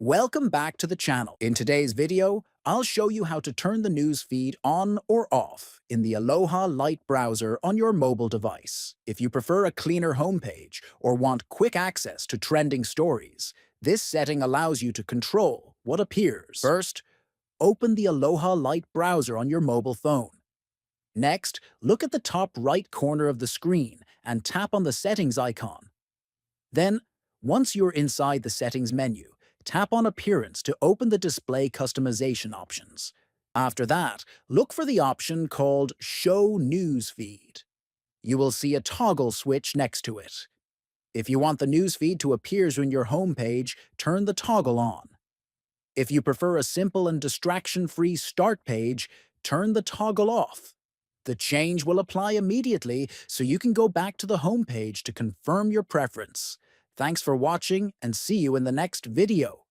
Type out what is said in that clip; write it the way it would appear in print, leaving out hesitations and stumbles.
Welcome back to the channel. In today's video, I'll show you how to turn the news feed on or off in the Aloha Lite Browser on your mobile device. If you prefer a cleaner homepage or want quick access to trending stories, this setting allows you to control what appears. First, open the Aloha Lite Browser on your mobile phone. Next, look at the top right corner of the screen and tap on the settings icon. Then, once you're inside the settings menu, tap on Appearance to open the display customization options. After that, look for the option called Show News Feed. You will see a toggle switch next to it. If you want the news feed to appear on your home page, turn the toggle on. If you prefer a simple and distraction-free start page, turn the toggle off. The change will apply immediately, so you can go back to the home page to confirm your preference. Thanks for watching and see you in the next video.